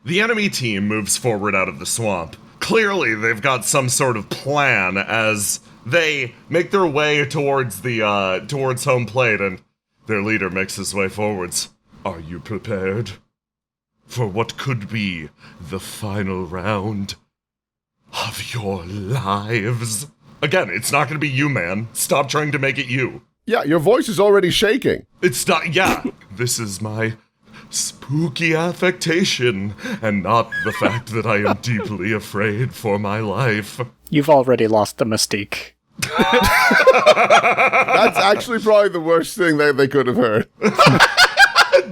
The enemy team moves forward out of the swamp. Clearly, they've got some sort of plan as they make their way towards towards home plate, and their leader makes his way forwards. Are you prepared for what could be the final round of your lives? Again, it's not going to be you, man. Stop trying to make it you. Yeah, your voice is already shaking. It's not, yeah. This is my spooky affectation, and not the fact that I am deeply afraid for my life. You've already lost the mystique. That's actually probably the worst thing they could have heard.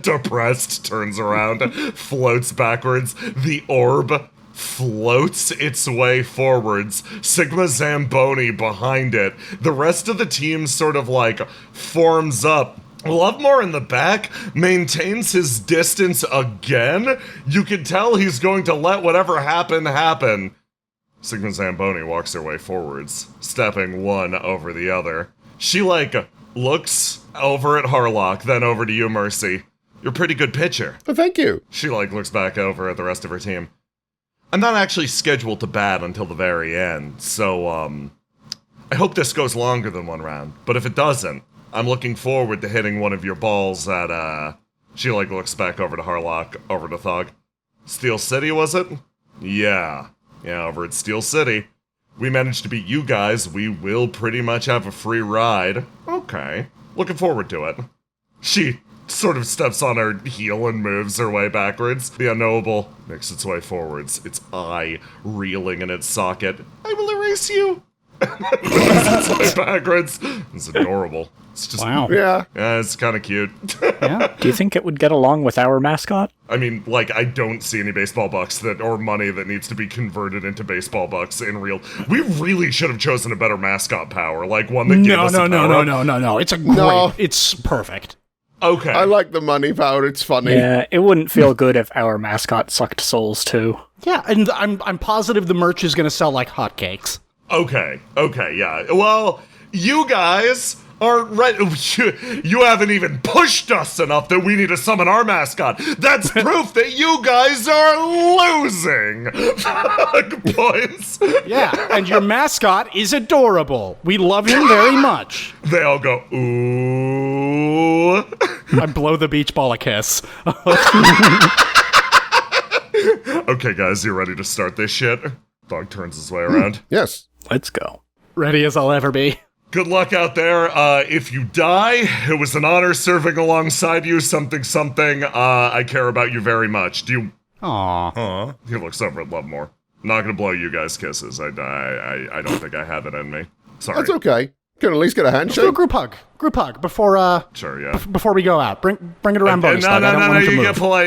Depressed, turns around, floats backwards. The orb floats its way forwards. Sigma Zamboni behind it. The rest of the team sort of forms up. Lovemore in the back maintains his distance again. You can tell he's going to let whatever happen. Sigma Zamboni walks her way forwards, stepping one over the other. She, looks over at Harlock, then over to you, Mercy. You're a pretty good pitcher. Oh, thank you. She, looks back over at the rest of her team. I'm not actually scheduled to bat until the very end, so, I hope this goes longer than one round. But if it doesn't, I'm looking forward to hitting one of your balls at, she, looks back over to Harlock, over to Thog. Steel City, was it? Yeah, over at Steel City. We managed to beat you guys. We will pretty much have a free ride. Okay. Looking forward to it. She sort of steps on her heel and moves her way backwards. The Unknowable makes its way forwards, its eye reeling in its socket. I will erase you! Moves its way backwards. It's adorable. It's just, wow. Yeah, it's kind of cute. Yeah. Do you think it would get along with our mascot? I mean, I don't see any baseball bucks or money that needs to be converted into baseball bucks in real. We really should have chosen a better mascot power, one that gave us a power. No. It's great. It's perfect. Okay. I like the money power. It's funny. Yeah, it wouldn't feel good if our mascot sucked souls too. Yeah, and I'm positive the merch is going to sell like hotcakes. Okay, yeah. Well, you guys aren't ready. You haven't even pushed us enough that we need to summon our mascot. That's proof that you guys are losing points. Yeah, and your mascot is adorable. We love him very much. They all go, ooh. I blow the beach ball a kiss. Okay, guys, you ready to start this shit? Dog turns his way around. Yes. Let's go. Ready as I'll ever be. Good luck out there. If you die, it was an honor serving alongside you. Something. I care about you very much. Do you... Aww. He looks over at Lovemore. I'm not gonna blow you guys kisses. I don't think I have it in me. Sorry. That's okay. Can at least get a Let's do a handshake. group hug before Sure, yeah. before we go out. Bring it around, bonus. No, I don't want him to move.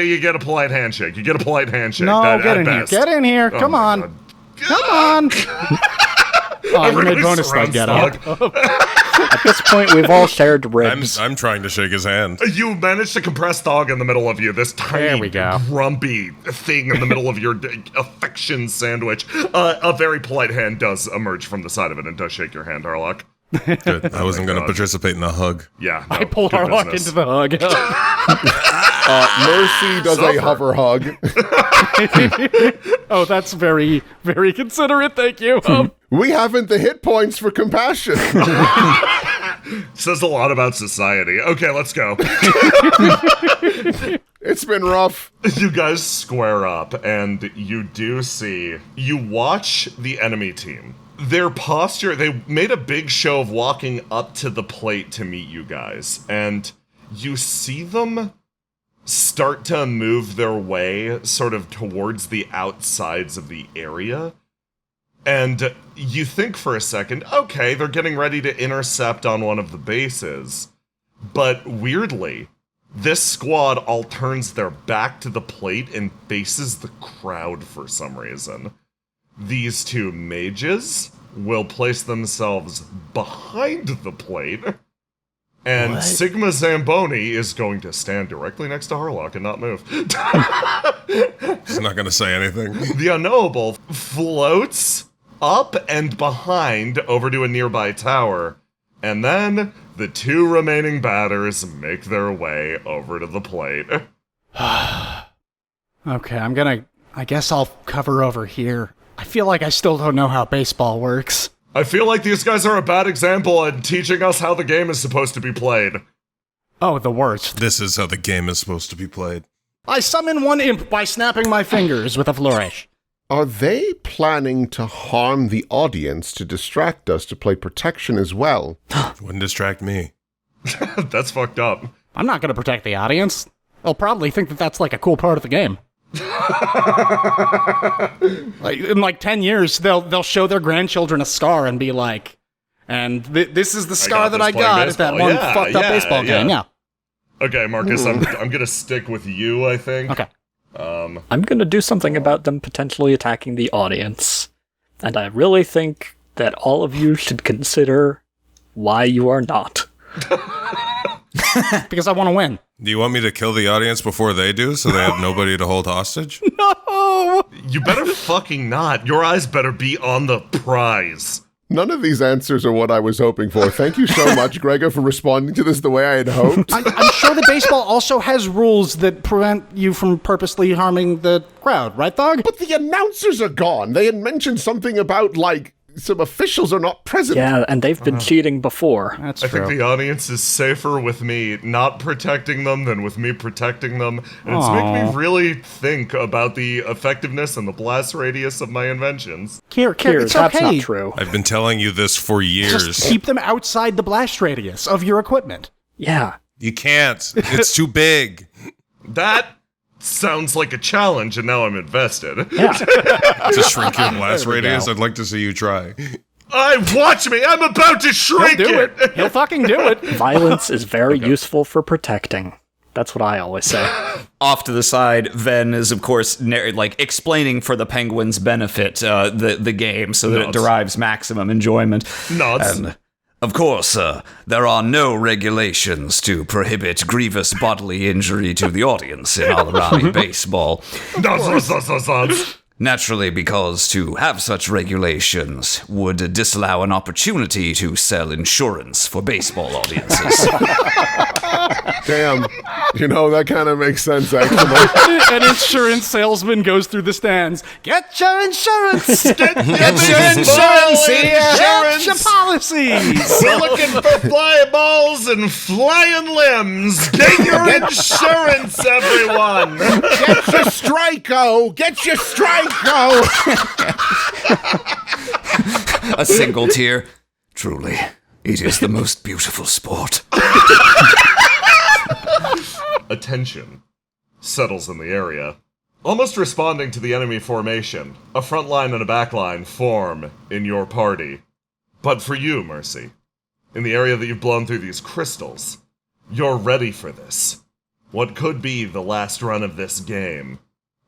you get a polite handshake. You get a polite handshake. No, at get in best. here. Get in here. Oh Come my on. God. Come on. Oh, you made bonus leg get up. At this point, we've all shared ribs. I'm trying to shake his hand. You managed to compress Dog in the middle of you, this There tiny, we go. grumpy thing in the middle of your affection sandwich. A very polite hand does emerge from the side of it and does shake your hand, Harlock. Good. I wasn't going to participate in the hug. Yeah, no, I pull good Harlock business. into the hug. Mercy does Suffer. a hover hug. Oh, that's very, very considerate. Thank you. We haven't the hit points for compassion. Says a lot about society. Okay, let's go. It's been rough. You guys square up, and you watch the enemy team. Their posture, they made a big show of walking up to the plate to meet you guys, and you see them start to move their way sort of towards the outsides of the area. And you think for a second, okay, they're getting ready to intercept on one of the bases. But weirdly, this squad all turns their back to the plate and faces the crowd for some reason. These two mages will place themselves behind the plate, and What? Sigma Zamboni is going to stand directly next to Harlock and not move. He's not going to say anything. The Unknowable floats up and behind over to a nearby tower, and then the two remaining batters make their way over to the plate. Okay, I'm gonna I guess I'll cover over here. I feel like I still don't know how baseball works. I feel like these guys are a bad example at teaching us how the game is supposed to be played. Oh, the worst. This is how the game is supposed to be played. I summon one imp by snapping my fingers with a flourish. Are they planning to harm the audience to distract us to play protection as well? Wouldn't distract me. That's fucked up. I'm not going to protect the audience. They'll probably think that that's like a cool part of the game. Like, in like 10 years, they'll show their grandchildren a scar and be like, and this is the scar that I got at that one fucked up baseball game. Yeah. Okay, Marcus, I'm gonna stick with you, I think. Okay. I'm gonna do something about them potentially attacking the audience. And I really think that all of you should consider why you are not. Because I want to win. Do you want me to kill the audience before they do, so they have nobody to hold hostage? No! You better fucking not. Your eyes better be on the prize. None of these answers are what I was hoping for. Thank you so much, Gregor, for responding to this the way I had hoped. I'm sure that baseball also has rules that prevent you from purposely harming the crowd, right, Thog? But the announcers are gone. They had mentioned something about, like, some officials are not present. Yeah, and they've been cheating before. That's I true. think the audience is safer with me not protecting them than with me protecting them. And it's making me really think about the effectiveness and the blast radius of my inventions. Here, Here, it's that's okay. not true. I've been telling you this for years. Just keep them outside the blast radius of your equipment. Yeah. You can't. It's too big. That sounds like a challenge, and now I'm invested. Yeah. To shrink your blast There we radius, go. I'd like to see you try. Watch me! I'm about to He'll shrink do it. He'll fucking do it. Violence is very useful for protecting. That's what I always say. Off to the side, Ven is, of course, explaining for the penguins' benefit the game so that it Nuts. derives maximum enjoyment. Nuts. And, of course, there are no regulations to prohibit grievous bodily injury to the audience in otherworldly baseball. Nuts. Naturally, because to have such regulations would disallow an opportunity to sell insurance for baseball audiences. Damn. You know, that kind of makes sense, actually. An insurance salesman goes through the stands. Get your insurance! Get your insurance here! Get your policies! We're looking for fly balls and flying limbs. Get your insurance, everyone. Get your Strike-O! Get your Strike-O! A single tear. Truly, it is the most beautiful sport. Attention settles in the area. Almost responding to the enemy formation, a front line and a back line form in your party. But for you, Mercy, in the area that you've blown through these crystals, you're ready for this. What could be the last run of this game.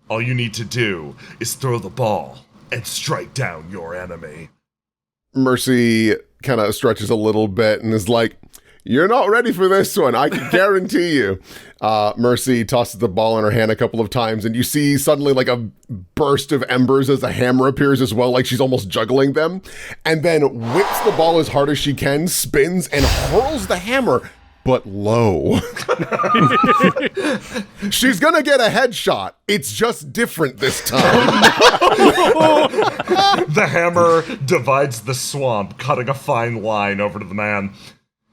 All you need to do is throw the ball and strike down your enemy. Mercy kind of stretches a little bit and is like, you're not ready for this one, I can guarantee you. Mercy tosses the ball in her hand a couple of times, and you see suddenly like a burst of embers as the hammer appears as well, like she's almost juggling them, and then whips the ball as hard as she can, spins, and hurls the hammer, but low. She's gonna get a headshot. It's just different this time. The hammer divides the swamp, cutting a fine line over to the man.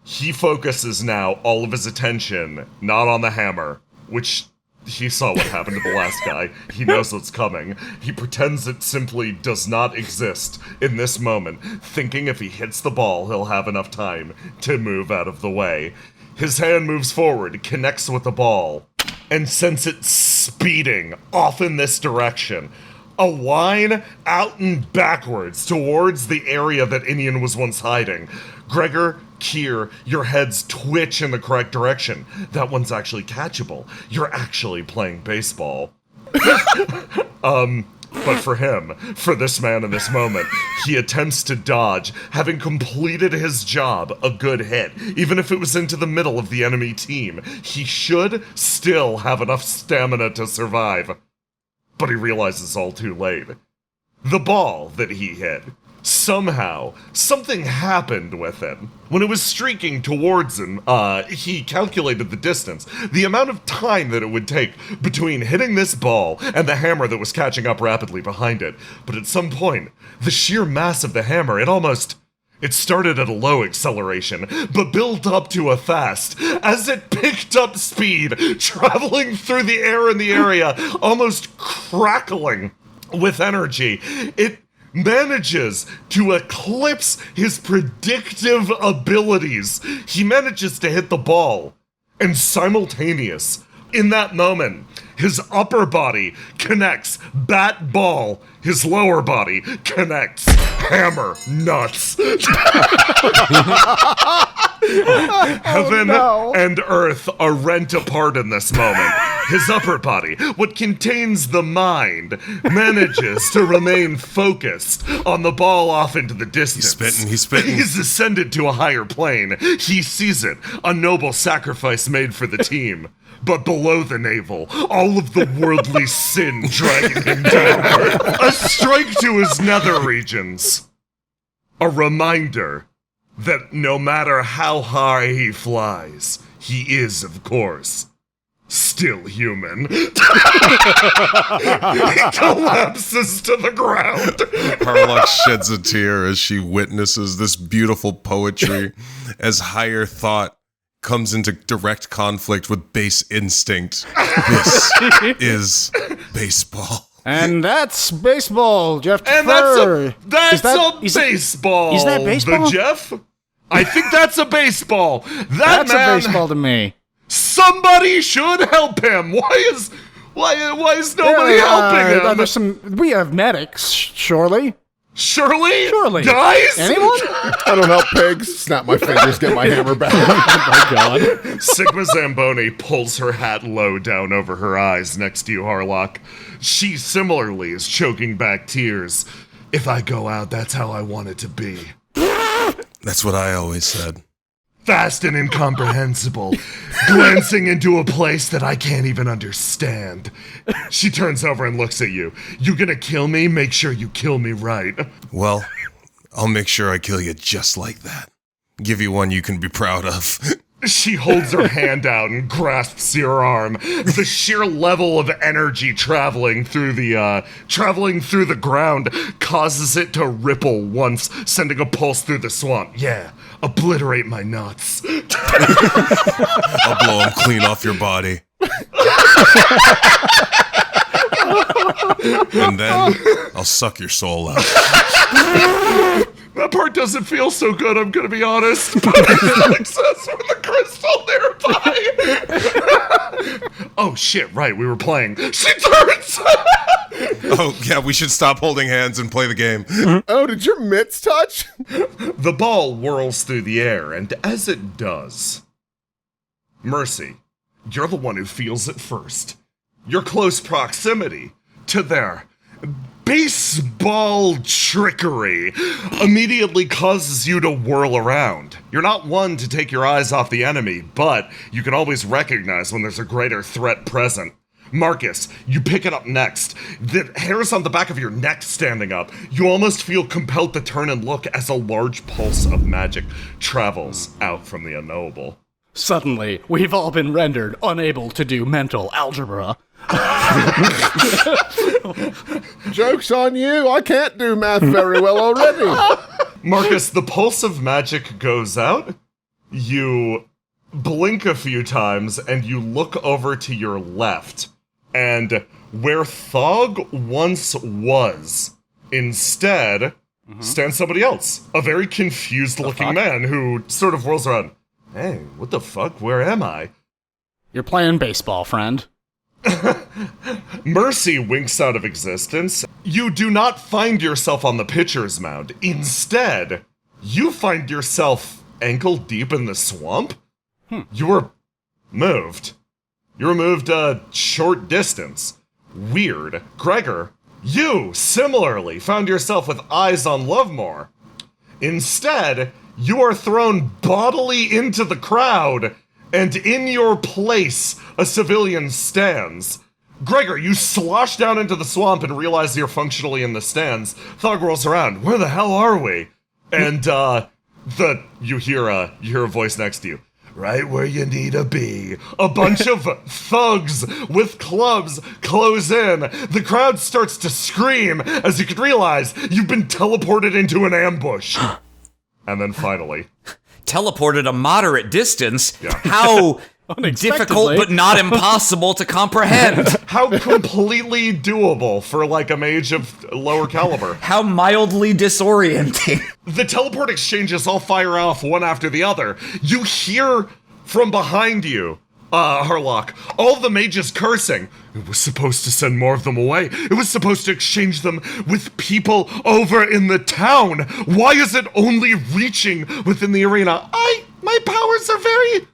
He focuses now all of his attention not on the hammer, which he saw what happened to the last guy. He knows what's coming. He pretends it simply does not exist in this moment, thinking if he hits the ball, he'll have enough time to move out of the way. His hand moves forward, connects with the ball, and sends it speeding off in this direction. A line out and backwards towards the area that Inian was once hiding. Gregor, Kier, your heads twitch in the correct direction. That one's actually catchable. You're actually playing baseball. But for him, for this man in this moment, he attempts to dodge, having completed his job, a good hit. Even if it was into the middle of the enemy team, he should still have enough stamina to survive. But he realizes all too late. The ball that he hit Somehow, something happened with him. When it was streaking towards him, he calculated the distance, the amount of time that it would take between hitting this ball and the hammer that was catching up rapidly behind it. But at some point, the sheer mass of the hammer, it started at a low acceleration, but built up to a fast. As it picked up speed, traveling through the air in the area, almost crackling with energy, it manages to eclipse his predictive abilities. He manages to hit the ball, and simultaneous, in that moment, his upper body connects bat ball, his lower body connects hammer nuts. Heaven and earth are rent apart in this moment. His upper body, what contains the mind, manages to remain focused on the ball off into the distance. He's spitting. He's ascended to a higher plane. He sees it, a noble sacrifice made for the team. But below the navel, all of the worldly sin dragging him downward. A strike to his nether regions. A reminder that no matter how high he flies, he is, of course, still human. He collapses to the ground. Harlock sheds a tear as she witnesses this beautiful poetry as higher thought comes into direct conflict with base instinct. This is baseball. And that's baseball, Jeff. And Fur. that's a baseball. Is that baseball? The Jeff? I think that's a baseball. That's man, a baseball to me. Somebody should help him. Why is nobody helping him? We have medics, surely. Surely? Guys? Anyone? I don't help pigs. Snap my fingers, get my hammer back. Oh my god. Sigma Zamboni pulls her hat low down over her eyes next to you, Harlock. She similarly is choking back tears. If I go out, that's how I want it to be. That's what I always said. Fast and incomprehensible, glancing into a place that I can't even understand. She turns over and looks at you. You gonna kill me? Make sure you kill me right. Well, I'll make sure I kill you just like that. Give you one you can be proud of. She holds her hand out and grasps your arm. The sheer level of energy traveling through the ground causes it to ripple once, sending a pulse through the swamp. Yeah, obliterate my nuts. I'll blow them clean off your body. And then I'll suck your soul out. That part doesn't feel so good, I'm gonna be honest. But it's success with the crystal nearby. Oh shit, right, we were playing. She turns! Oh, yeah, we should stop holding hands and play the game. Oh, did your mitts touch? The ball whirls through the air, and as it does, Mercy, you're the one who feels it first. Your close proximity to their baseball trickery immediately causes you to whirl around. You're not one to take your eyes off the enemy, but you can always recognize when there's a greater threat present. Marcus, you pick it up next. The hairs on the back of your neck standing up. You almost feel compelled to turn and look as a large pulse of magic travels out from the Unknowable. Suddenly, we've all been rendered unable to do mental algebra. Joke's on you. I can't do math very well already. Marcus, the pulse of magic goes out. You blink a few times and you look over to your left. And where Thog once was, instead, stands somebody else. A very confused looking man who sort of whirls around. Hey, what the fuck? Where am I? You're playing baseball, friend. Mercy winks out of existence. You do not find yourself on the pitcher's mound. Instead, you find yourself ankle deep in the swamp. You were moved. You were moved a short distance. Weird. Gregor, you similarly found yourself with eyes on Lovemore. Instead, you are thrown bodily into the crowd, and in your place, a civilian stands. Gregor, you slosh down into the swamp and realize you're functionally in the stands. Thug rolls around. Where the hell are we? And you hear a voice next to you. Right where you need to be. A bunch of thugs with clubs close in. The crowd starts to scream as you can realize you've been teleported into an ambush. And then finally, teleported a moderate distance. Yeah. How difficult but not impossible to comprehend. How completely doable for like a mage of lower caliber. How mildly disorienting. The teleport exchanges all fire off one after the other. You hear from behind you, Harlock, all the mages cursing. It was supposed to send more of them away. It was supposed to exchange them with people over in the town. Why is it only reaching within the arena? My powers are very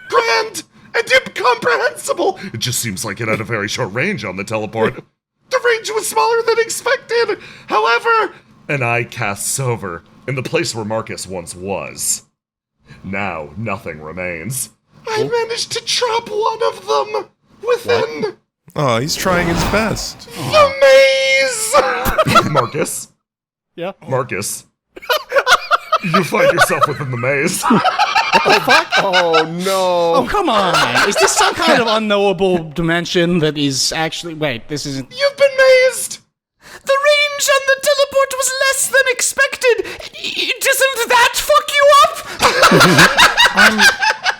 grand and incomprehensible. It just seems like it had a very short range on the teleport. The range was smaller than expected. However, an eye casts over in the place where Marcus once was. Now, nothing remains. I managed to trap one of them within Oh, he's trying his best. the maze! Marcus? Yeah? Marcus? You find yourself within the maze. Oh, no. Oh, come on. Is this some kind of unknowable dimension that is actually... Wait, this isn't... You've been mazed! The range on the teleport was less than expected. Doesn't that fuck you up?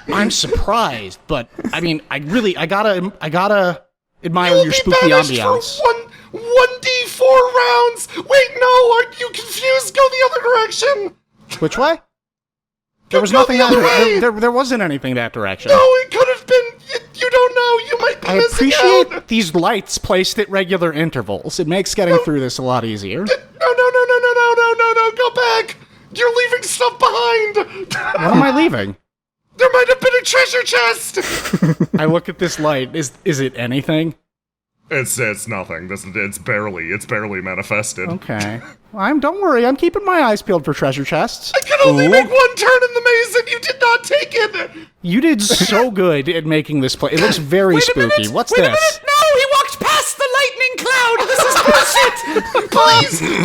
I'm surprised, but, I mean, I gotta admire You'll your be spooky banished ambiance. for 1d4 rounds! Wait, no, aren't you confused? Go the other direction! Which way? There was Go nothing the that other way. there wasn't anything that direction. No, it could have been... You don't know, you might be I missing appreciate out! these lights placed at regular intervals. It makes getting through this a lot easier. No, go back! You're leaving stuff behind! What am I leaving? There might have been a treasure chest! I look at this light. Is it anything? It's nothing. It's barely manifested. Okay. Don't worry, I'm keeping my eyes peeled for treasure chests. I could only make one turn in the maze and you did not take it! You did so good at making this play. It looks very spooky. What's Wait this? a minute! No, he walked past the lightning cloud! This is bullshit!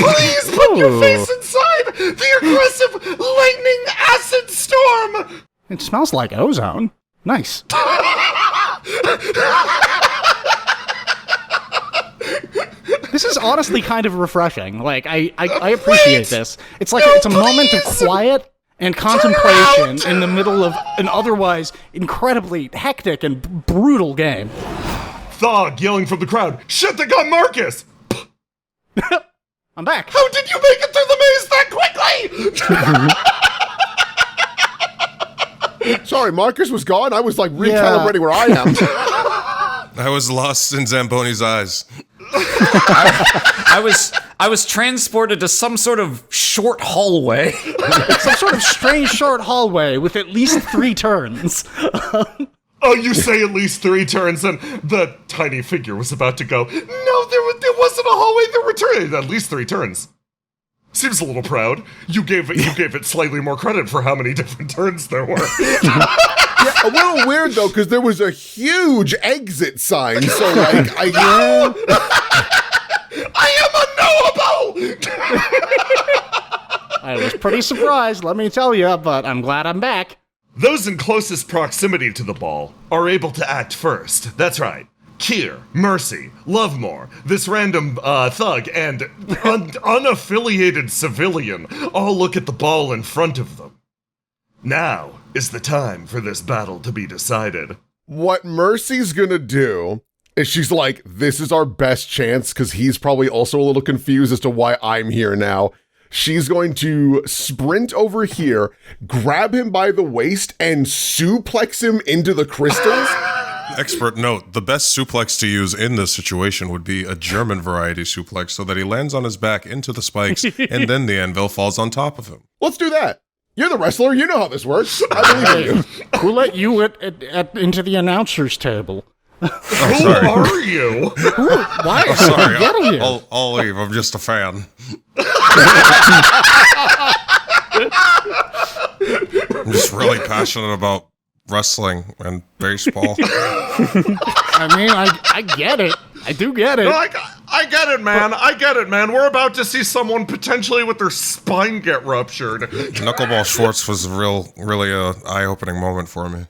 Please put your face inside the aggressive lightning acid storm! It smells like ozone. Nice. This is honestly kind of refreshing. Like, I appreciate this. It's like it's a moment of quiet and contemplation in the middle of an otherwise incredibly hectic and brutal game. Thog yelling from the crowd, shit, they got Marcus! I'm back. How did you make it through the maze that quickly? Sorry, Marcus was gone. I was like recalibrating where I am. I was lost in Zamboni's eyes. I was transported to some sort of short hallway. Some sort of strange short hallway with at least 3 turns. Oh, you say at least 3 turns, and the tiny figure was about to go, no, there wasn't a hallway, there were turns, at least 3 turns. Seems a little proud. You gave it slightly more credit for how many different turns there were. Yeah, a little weird, though, because there was a huge exit sign, so, like, I am unknowable! I was pretty surprised, let me tell you, but I'm glad I'm back. Those in closest proximity to the ball are able to act first. That's right. Kier, Mercy, Lovemore, this random thug, and unaffiliated civilian all look at the ball in front of them. Now is the time for this battle to be decided. What Mercy's gonna do is she's like, this is our best chance, because he's probably also a little confused as to why I'm here now. She's going to sprint over here, grab him by the waist, and suplex him into the crystals. Expert note, the best suplex to use in this situation would be a German variety suplex so that he lands on his back into the spikes and then the anvil falls on top of him. Let's do that. You're the wrestler. You know how this works. I believe in you. Who let you into the announcer's table? Who are you? Why? Oh, sorry, Getting you. I'll leave. I'm just a fan. I'm just really passionate about wrestling and baseball. I mean, I get it. I do get it. No, I get it, man. I get it, man. We're about to see someone potentially with their spine get ruptured. Knuckleball Schwartz was really a eye-opening moment for me.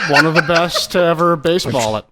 One of the best to ever baseball it.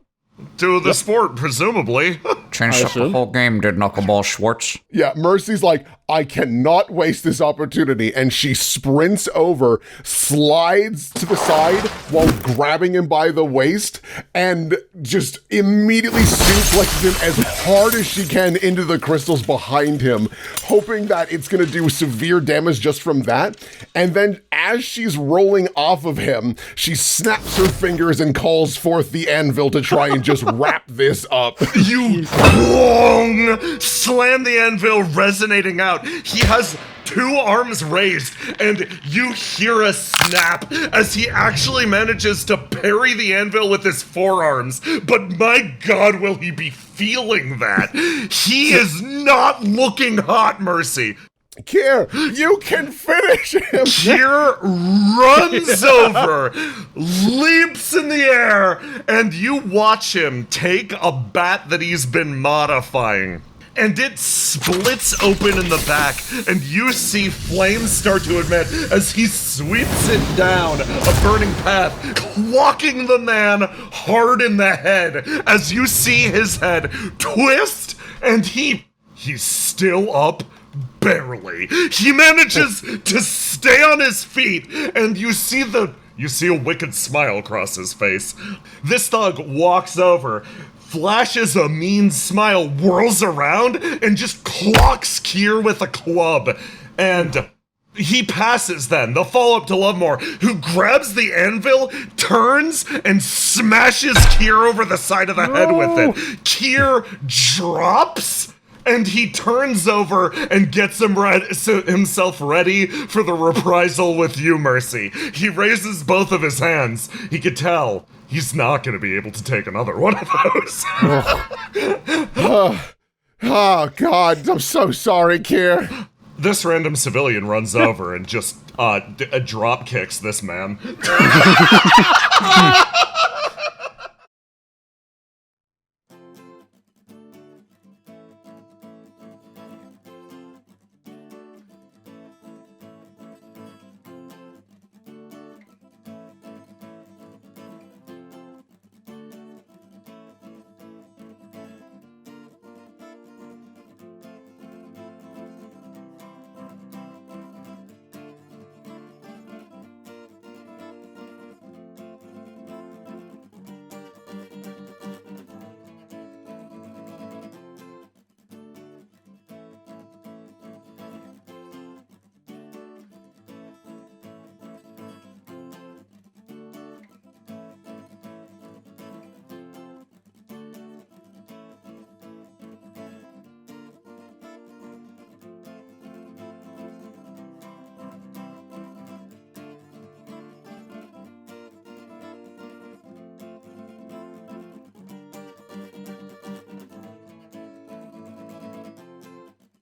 To the sport, presumably. Changed up the whole game, did Knuckleball Schwartz. Yeah, Mercy's like, I cannot waste this opportunity. And she sprints over, slides to the side while grabbing him by the waist, and just immediately suplexes him as hard as she can into the crystals behind him, hoping that it's going to do severe damage just from that. And then as she's rolling off of him, she snaps her fingers and calls forth the anvil to try and just wrap this up. You wrong! Slam the anvil resonating out. He has 2 arms raised, and you hear a snap as he actually manages to parry the anvil with his forearms. But my God, will he be feeling that? He is not looking hot, Mercy. Kier, you can finish him. Kier runs over, leaps in the air, and you watch him take a bat that he's been modifying. And it splits open in the back, and you see flames start to emit as he sweeps it down a burning path, clocking the man hard in the head as you see his head twist, and he's still up. Barely. He manages to stay on his feet, and you see a wicked smile cross his face. This thug walks over, flashes a mean smile, whirls around, and just clocks Kier with a club. And he passes then. The follow-up to Lovemore, who grabs the anvil, turns, and smashes Kier over the side of the head with it. Kier drops, and he turns over and gets himself ready for the reprisal with you, Mercy. He raises both of his hands. He could tell he's not going to be able to take another one of those. Oh, God, I'm so sorry, Kier. This random civilian runs over and just drop kicks this man.